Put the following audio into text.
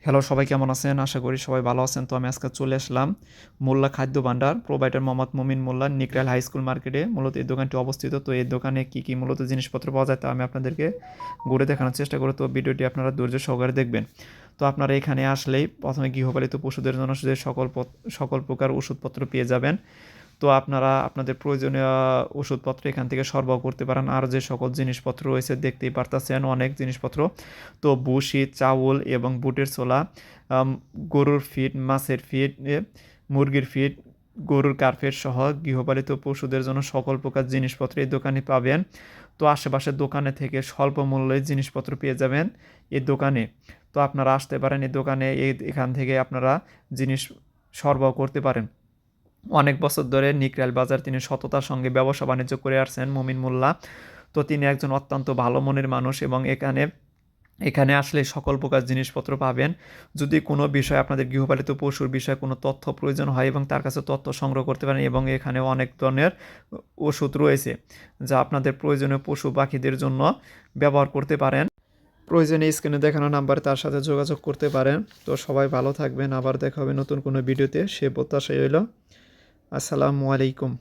Hello, সবাই কেমন আছেন? আশা করি সবাই ভালো আছেন। তো আমি আজকে চলে আসলাম মোল্লা খাদ্য ভান্ডার, প্রোভাইডার মোহাম্মদ মুমিন মোল্লা, নিকরাইল হাই স্কুল মার্কেটে মূলত এই দোকানটি অবস্থিত। তো এই দোকানে কী মূলত জিনিসপত্র পাওয়া যায় তা আমি আপনাদেরকে ঘুরে দেখানোর চেষ্টা করব। তো ভিডিওটি আপনারা ধৈর্য সহকারে দেখবেন। তো আপনারা এখানে আসলেই প্রথমে গৃহপালিত পশুদের জন্য যে সকল প্রকার ওষুধপত্র পেয়ে যাবেন। তো আপনারা আপনাদের প্রয়োজনীয় ওষুধপত্র এখান থেকে সরবরাহ করতে পারেন। আর যে সকল জিনিসপত্র রয়েছে দেখতেই পারতেছেন, অনেক জিনিসপত্র। তো ভুসি, চাউল এবং বুটের ছোলা, গরুর ফিড, মাছের ফিড, মুরগির ফিড, গরুর কার্পেট সহ গৃহপালিত পশুদের জন্য সকল প্রকার জিনিসপত্র এই দোকানে পাবেন। তো আশেপাশের দোকানে থেকে স্বল্প মূল্যে জিনিসপত্র পেয়ে যাবেন এই দোকানে। তো আপনারা আসতে পারেন এই দোকানে, এখান থেকে আপনারা জিনিস সরবরাহ করতে পারেন। অনেক বছর ধরে নিকরাইল বাজার তিনি সততার সঙ্গে ব্যবসা বাণিজ্য করে আসছেন মুমিন মোল্লা। তো তিনি একজন অত্যন্ত ভালো মনের মানুষ এবং এখানে আসলে সকল প্রকার জিনিসপত্র পাবেন। যদি কোনো বিষয় আপনাদের গৃহপালিত পশুর বিষয়ে কোনো তথ্য প্রয়োজন হয় এবং তার কাছে তথ্য সংগ্রহ করতে পারেন, এবং এখানে অনেক ধরনের ওষুধ রয়েছে যা আপনাদের প্রয়োজনীয় পশু পাখিদের জন্য ব্যবহার করতে পারেন। প্রয়োজনে স্ক্রিনে দেখানো নাম্বারে তার সাথে যোগাযোগ করতে পারেন। তো সবাই ভালো থাকবেন, আবার দেখা হবে নতুন কোনো ভিডিওতে, সে প্রত্যাশাই রইল। আসসালামু আলাইকুম।